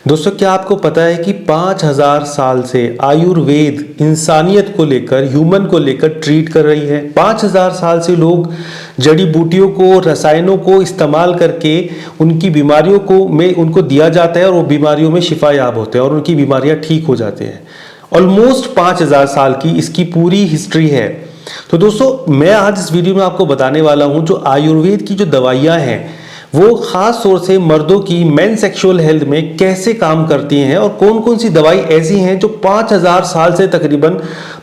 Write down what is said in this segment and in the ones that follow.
दोस्तों, क्या आपको पता है कि 5000 साल से आयुर्वेद इंसानियत को लेकर, ह्यूमन को लेकर ट्रीट कर रही है। 5000 साल से लोग जड़ी बूटियों को, रसायनों को इस्तेमाल करके उनकी बीमारियों को में उनको दिया जाता है और वो बीमारियों में शिफा याब होते हैं और उनकी बीमारियां ठीक हो जाते हैं। ऑलमोस्ट 5000 साल की इसकी पूरी हिस्ट्री है। तो दोस्तों, मैं आज इस वीडियो में आपको बताने वाला हूं जो आयुर्वेद की जो दवाइयां हैं वो खास तौर से मर्दों की मेन सेक्सुअल हेल्थ में कैसे काम करती हैं और कौन कौन सी दवाई ऐसी हैं जो 5000 साल से तकरीबन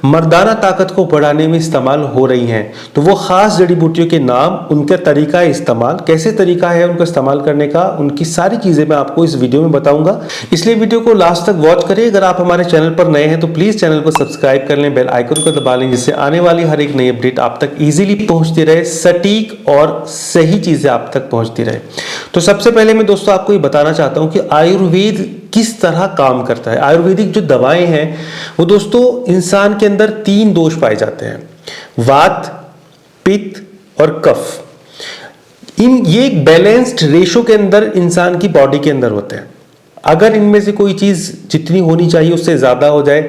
मर्दाना ताकत को बढ़ाने में इस्तेमाल हो रही हैं। तो वो खास जड़ी बूटियों के नाम, उनका तरीका इस्तेमाल, कैसे तरीका है उनको इस्तेमाल करने का, उनकी सारी चीज़ें मैं आपको इस वीडियो में बताऊंगा। इसलिए वीडियो को लास्ट तक वॉच करें। अगर आप हमारे चैनल पर नए हैं तो प्लीज़ चैनल को सब्सक्राइब कर लें, बेल आइकन को दबा लें, जिससे आने वाली हर एक नई अपडेट आप तक ईजिली पहुँचती रहे, सटीक और सही चीज़ें आप तक पहुँचती रहे। तो सबसे पहले मैं दोस्तों आपको ये बताना चाहता हूं कि आयुर्वेद किस तरह काम करता है। आयुर्वेदिक जो दवाएं हैं वो दोस्तों इंसान के अंदर 3 दोष पाए जाते हैं: वात, पित्त और कफ। ये एक बैलेंस्ड रेशो के अंदर इंसान की बॉडी के अंदर होते हैं। अगर इनमें से कोई चीज जितनी होनी चाहिए उससे ज्यादा हो जाए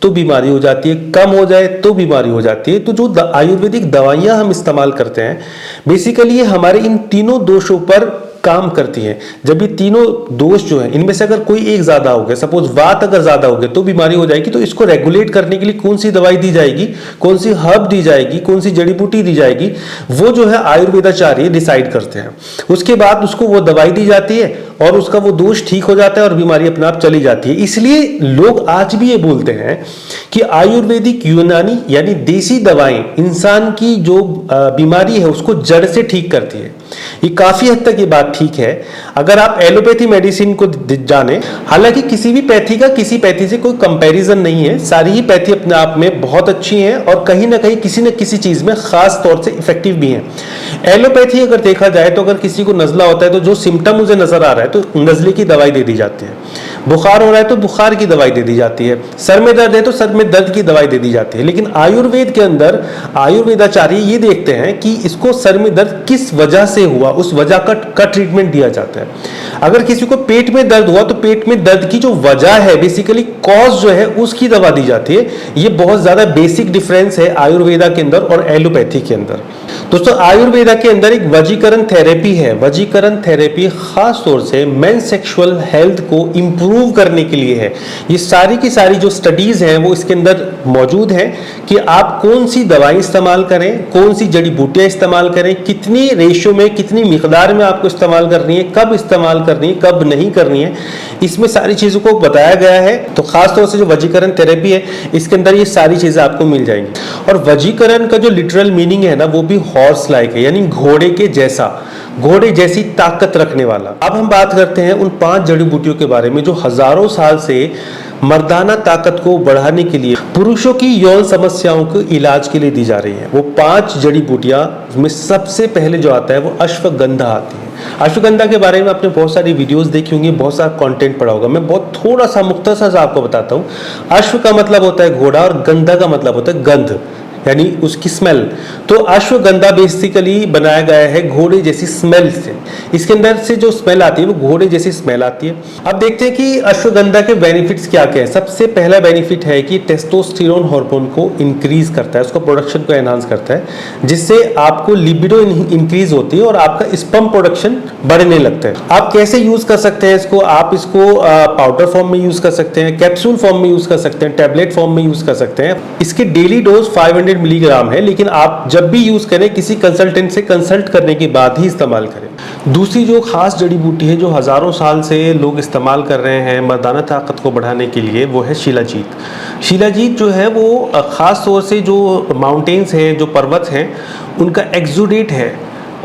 तो बीमारी हो जाती है, कम हो जाए तो बीमारी हो जाती है। तो जो आयुर्वेदिक दवाइयां हम इस्तेमाल करते हैं बेसिकली ये हमारे इन तीनों दोषों पर काम करती हैं। जब ये तीनों दोष जो है इनमें से अगर कोई एक ज्यादा हो गया, सपोज वात अगर ज्यादा हो गया तो बीमारी हो जाएगी, तो इसको रेगुलेट करने के लिए कौन सी दवाई दी जाएगी, कौन सी हर्ब दी जाएगी, कौन सी जड़ी बूटी दी जाएगी, वो जो है आयुर्वेदाचार्य डिसाइड करते हैं। उसके बाद उसको वो दवाई दी जाती है और उसका वो दोष ठीक हो जाता है और बीमारी अपने आप चली जाती है। इसलिए लोग आज भी ये बोलते हैं कि आयुर्वेदिक यूनानी यानी देसी दवाएं इंसान की जो बीमारी है उसको जड़ से ठीक करती है। ये काफी हद तक ये बात ठीक है अगर आप एलोपैथी मेडिसिन को जाने। हालांकि किसी भी पैथी का किसी पैथी से कोई कंपैरिजन नहीं है, सारी ही पैथी अपने आप में बहुत अच्छी हैं और कहीं ना कहीं किसी न किसी चीज में खास तौर से इफेक्टिव भी हैं। एलोपैथी अगर देखा जाए तो अगर किसी को नजला होता है तो जो सिम्टम मुझे नजर आ रहा है तो नजले की दवाई दे दी जाती है, बुखार हो रहा है तो बुखार की दवाई दे दी जाती है, सर में दर्द है तो सर में दर्द की दवाई दे दी जाती है। लेकिन आयुर्वेद के अंदर आयुर्वेदाचार्य ये देखते हैं कि इसको सर में दर्द किस वजह से हुआ, उस वजह का ट्रीटमेंट दिया जाता है। अगर किसी को पेट में दर्द हुआ तो पेट में दर्द की जो वजह है, बेसिकली कॉज जो है, उसकी दवा दी जाती है। ये बहुत ज्यादा बेसिक डिफरेंस है आयुर्वेदा के अंदर और एलोपैथी के अंदर। दोस्तों, आयुर्वेदा के अंदर एक वजीकरण थेरेपी है। वजीकरण थेरेपी खास तौर से मेन सेक्सुअल हेल्थ को इंप्रूव करने के लिए है। ये सारी की सारी जो स्टडीज हैं वो इसके अंदर मौजूद है कि आप कौन सी दवाई इस्तेमाल करें, कौन सी जड़ी बूटियां इस्तेमाल करें, कितनी रेशियो में, कितनी मिकदार में आपको इस्तेमाल करनी है, कब इस्तेमाल करनी है, कब नहीं करनी है, इसमें सारी चीजों को बताया गया है। तो खास तौर से जो वजीकरण थेरेपी है इसके अंदर ये सारी चीजें आपको मिल जाएंगी। और वजीकरण का जो लिटरल मीनिंग है ना वो भी हॉर्स लाइक है, यानी घोड़े के जैसा, घोड़े जैसी ताकत रखने वाला। अब हम बात करते हैं उन 5 जड़ी बूटियों के बारे में जो हजारों साल से मर्दाना ताकत को बढ़ाने के लिए, पुरुषों की यौन समस्याओं के इलाज के लिए दी जा रही है। वो 5 जड़ी बूटियां में सबसे पहले जो आता है वो अश्वगंधा आती है। अश्वगंधा के बारे में आपने बहुत सारी वीडियोस देखी होंगी, बहुत सारा कंटेंट पढ़ा होगा। मैं बहुत थोड़ा सा मुख्तसर सा आपको बताता हूँ। अश्व का मतलब होता है घोड़ा और गंधा का मतलब होता है गंध, यानी उसकी स्मेल। तो अश्वगंधा बेसिकली बनाया गया है घोड़े जैसी स्मेल से। इसके अंदर से जो स्मेल आती है वो घोड़े जैसी स्मेल आती है। अब देखते हैं कि अश्वगंधा के बेनिफिट्स क्या क्या है। सबसे पहला बेनिफिट है कि टेस्टोस्टेरोन हार्मोन को इंक्रीज करता है, उसका प्रोडक्शन को एनहांस करता है, जिससे आपको लिबिडो इंक्रीज होती है और आपका स्पर्म प्रोडक्शन बढ़ने लगता है। आप कैसे यूज कर सकते हैं इसको? आप इसको पाउडर फॉर्म में यूज कर सकते हैं, कैप्सूल फॉर्म में यूज कर सकते हैं, टैबलेट फॉर्म में यूज कर सकते हैं। इसकी डेली डोज 500 मिलीग्राम है, लेकिन आप जब भी यूज करें किसी कंसल्टेंट से कंसल्ट करने के बाद ही इस्तेमाल करें। दूसरी जो खास जड़ी बूटी है जो हजारों साल से लोग इस्तेमाल कर रहे हैं मर्दाना ताकत को बढ़ाने के लिए, वो है शिलाजीत। शिलाजीत जो है वो खास तौर से जो माउंटेन्स हैं, जो पर्वत हैं, उनका एक्सुडेट है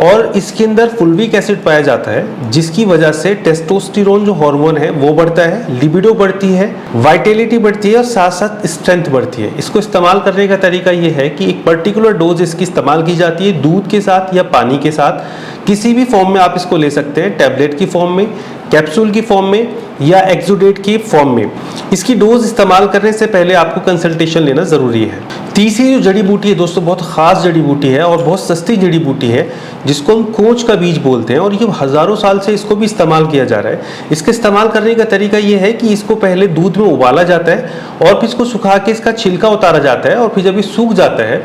और इसके अंदर फुल्विक एसिड पाया जाता है, जिसकी वजह से टेस्टोस्टेरोन जो हार्मोन है वो बढ़ता है, लिबिडो बढ़ती है, वाइटलिटी बढ़ती है और साथ साथ स्ट्रेंथ बढ़ती है। इसको इस्तेमाल करने का तरीका ये है कि एक पर्टिकुलर डोज इसकी इस्तेमाल की जाती है दूध के साथ या पानी के साथ। किसी भी फॉर्म में आप इसको ले सकते हैं, टैबलेट की फॉर्म में, कैप्सूल की फॉर्म में या एक्सुडेट की फॉर्म में। इसकी डोज इस्तेमाल करने से पहले आपको कंसल्टेशन लेना जरूरी है। तीसरी जो जड़ी बूटी है दोस्तों, बहुत खास जड़ी बूटी है और बहुत सस्ती जड़ी बूटी है, जिसको हम कोच का बीज बोलते हैं, और ये हज़ारों साल से इसको भी इस्तेमाल किया जा रहा है। इसके इस्तेमाल करने का तरीका ये है कि इसको पहले दूध में उबाला जाता है और फिर इसको सुखा के इसका छिलका उतारा जाता है, और फिर जब ये सूख जाता है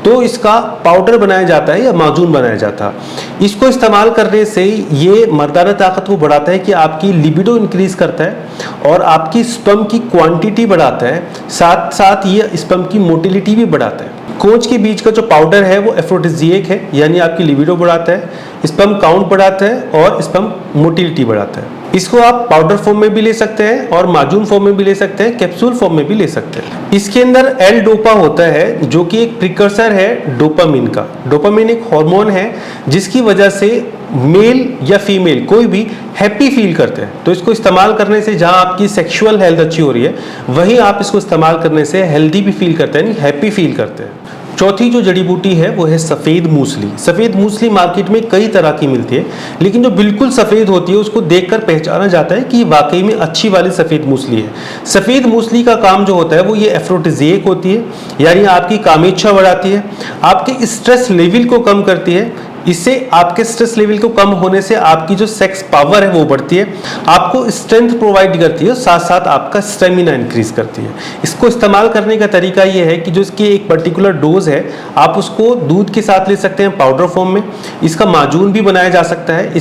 तो इसका पाउडर बनाया जाता है या माजून बनाया जाता है। इसको इस्तेमाल करने से ये मर्दाना ताकत को बढ़ाता है कि आपकी लिबिडो इंक्रीज करता है और आपकी स्पर्म की क्वांटिटी बढ़ाता है, साथ साथ ये स्पर्म की मोटिलिटी भी बढ़ाता है। कोच के बीज का जो पाउडर है वो एफ्रोडिजिएक है, यानी आपकी लिबिडो बढ़ाता है, स्पर्म काउंट बढ़ाता है और स्पर्म मोटिलिटी बढ़ाता है। इसको आप पाउडर फॉर्म में भी ले सकते हैं और माजून फॉर्म में भी ले सकते हैं, कैप्सूल फॉर्म में भी ले सकते हैं। इसके अंदर एल डोपा होता है जो कि एक प्रिकर्सर है डोपामिन का। डोपामिन एक हार्मोन है जिसकी वजह से मेल या फीमेल कोई भी हैप्पी फील करते हैं। तो इसको इस्तेमाल करने से जहां आपकी सेक्सुअल हेल्थ अच्छी हो रही है, वहीं आप इसको इस्तेमाल करने से हेल्दी भी फील करते हैं, यानी हैप्पी फील करते हैं। चौथी जो जड़ी बूटी है वो है सफ़ेद मूसली। सफ़ेद मूसली मार्केट में कई तरह की मिलती है, लेकिन जो बिल्कुल सफ़ेद होती है उसको देखकर पहचाना जाता है कि वाकई में अच्छी वाली सफ़ेद मूसली है। सफ़ेद मूसली का काम जो होता है वो ये एफ्रोडिजिएक होती है, यानी आपकी कामेच्छा बढ़ाती है, आपके स्ट्रेस लेवल को कम करती है। इससे आपके स्ट्रेस लेवल को कम होने से आपकी जो सेक्स पावर है वो बढ़ती है, आपको स्ट्रेंथ प्रोवाइड करती है, साथ साथ आपका स्टेमिना इंक्रीज करती है। इसको इस्तेमाल करने का तरीका ये है कि जो इसकी एक पर्टिकुलर डोज है, आप उसको दूध के साथ ले सकते हैं पाउडर फॉर्म में, इसका माजून भी बनाया जा सकता है,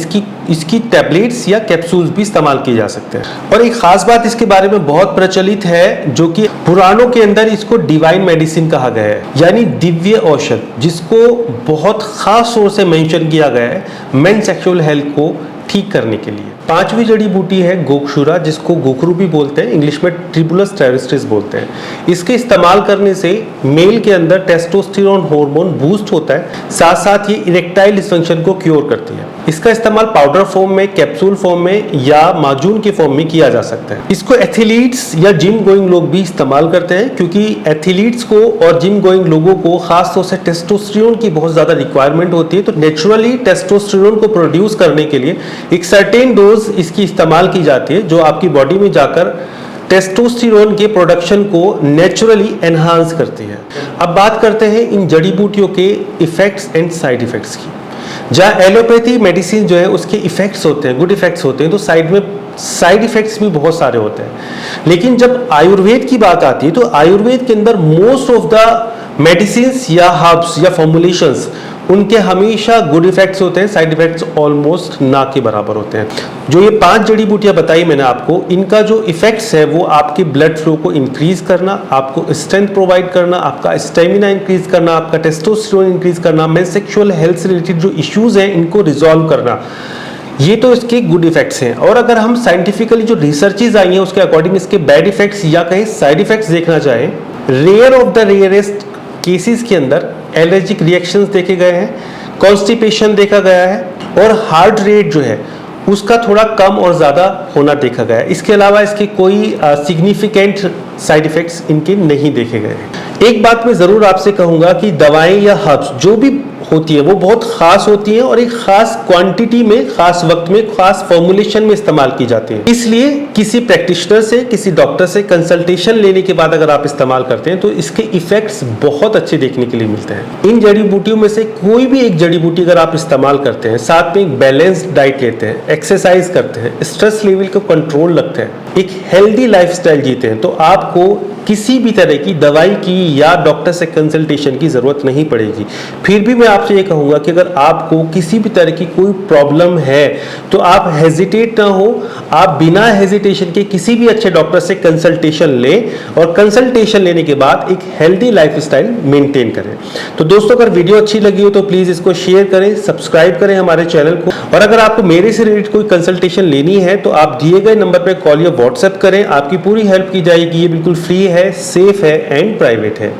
इसकी टैबलेट्स या कैप्सूल्स भी इस्तेमाल किए जा सकते हैं। और एक खास बात इसके बारे में बहुत प्रचलित है, जो कि पुराणों के अंदर इसको डिवाइन मेडिसिन कहा गया है, यानी दिव्य औषध, जिसको बहुत खास तौर से मेंशन किया गया है मेन सेक्सुअल हेल्थ को ठीक करने के लिए। पांचवी जड़ी बूटी है गोक्षुरा, जिसको गोखरू भी बोलते हैं, इंग्लिश में ट्रिबुलस टेरेस्ट्रिस बोलते हैं। इसके इस्तेमाल करने से मेल के अंदर टेस्टोस्टेरोन हार्मोन बूस्ट होता है, साथ साथ ये इरेक्टाइल डिसफंक्शन को क्योर करती है। इसका इस्तेमाल पाउडर फॉर्म में, कैप्सूल फॉर्म में या माजून के फॉर्म में किया जा सकता है। इसको एथलीट्स या जिम गोइंग लोग भी इस्तेमाल करते हैं, क्योंकि एथलीट्स को और जिम गोइंग लोगों को खास तौर से टेस्टोस्टेरोन की बहुत ज्यादा रिक्वायरमेंट होती है। तो नेचुरली टेस्टोस्टेरोन को प्रोड्यूस करने के लिए एक सर्टेन डोज इसकी इस्तेमाल की जाती है, जो आपकी बॉडी में जाकर टेस्टोस्टेरोन के प्रोडक्शन को नेचुरली एनहांस करती है। अब बात करते हैं इन जड़ी बूटियों के इफेक्ट्स एंड साइड इफेक्ट्स की। जहाँ एलोपैथी मेडिसिन जो है उसके इफेक्ट्स होते हैं, गुड इफेक्ट्स होते हैं, तो साइड इफेक्ट्स भी बहुत सारे होते हैं। लेकिन जब आयुर्वेद की बात आती है तो आयुर्वेद के अंदर मोस्ट ऑफ द मेडिसिन या हर्ब्स या फॉर्मुलेशंस, उनके हमेशा गुड इफेक्ट्स होते हैं, साइड इफेक्ट्स ऑलमोस्ट ना के बराबर होते हैं। जो ये 5 जड़ी बूटियां बताई मैंने आपको, इनका जो इफेक्ट्स है वो आपके ब्लड फ्लो को इंक्रीज करना, आपको स्ट्रेंथ प्रोवाइड करना, आपका स्टेमिना इंक्रीज करना, आपका टेस्टोस्टेरोन इंक्रीज करना, मेन सेक्सुअल हेल्थ से रिलेटेड जो इश्यूज हैं इनको रिजॉल्व करना, ये तो इसके गुड इफेक्ट्स हैं। और अगर हम साइंटिफिकली जो रिसर्चेज आई हैं उसके अकॉर्डिंग इसके बैड इफेक्ट्स या कहीं साइड इफेक्ट्स देखना चाहें, rare of the rarest cases के अंदर एलर्जिक रिएक्शंस देखे गए हैं, कॉन्स्टिपेशन देखा गया है, और हार्ट रेट जो है उसका थोड़ा कम और ज़्यादा होना देखा गया है। इसके अलावा इसके कोई सिग्निफिकेंट साइड इफेक्ट्स इनके नहीं देखे गए। एक बात मैं ज़रूर आपसे कहूँगा कि दवाएं या हर्ब्स जो भी होती है वो बहुत खास होती है और एक खास क्वांटिटी में, खास वक्त में, खास फॉर्मुलेशन में इस्तेमाल की जाती है। इसलिए किसी प्रैक्टिशनर से, किसी डॉक्टर से कंसल्टेशन लेने के बाद अगर आप इस्तेमाल करते हैं तो इसके इफेक्ट्स बहुत अच्छे देखने के लिए मिलते हैं। इन जड़ी बूटियों में से कोई भी एक जड़ी बूटी अगर आप इस्तेमाल करते हैं, साथ में एक बैलेंस्ड डाइट लेते हैं, एक्सरसाइज करते हैं, स्ट्रेस लेवल को कंट्रोल रखते हैं, एक हेल्दी लाइफस्टाइल जीते हैं, तो आपको किसी भी तरह की दवाई की या डॉक्टर से कंसल्टेशन की जरूरत नहीं पड़ेगी। फिर भी मैं आपसे ये कहूँगा कि अगर आपको किसी भी तरह की कोई प्रॉब्लम है तो आप हेजिटेट ना हो, आप बिना हेजिटेशन के किसी भी अच्छे डॉक्टर से कंसल्टेशन लें और कंसल्टेशन लेने के बाद एक हेल्दी लाइफस्टाइल मेंटेन करें। तो दोस्तों, अगर वीडियो अच्छी लगी हो तो प्लीज़ इसको शेयर करें, सब्सक्राइब करें हमारे चैनल को, और अगर आपको मेरे से रिलेटेड कोई कंसल्टेशन लेनी है तो आप दिए गए नंबर पर कॉल या व्हाट्सएप करें, आपकी पूरी हेल्प की जाएगी। ये बिल्कुल फ्री है, सेफ है एंड प्राइवेट है।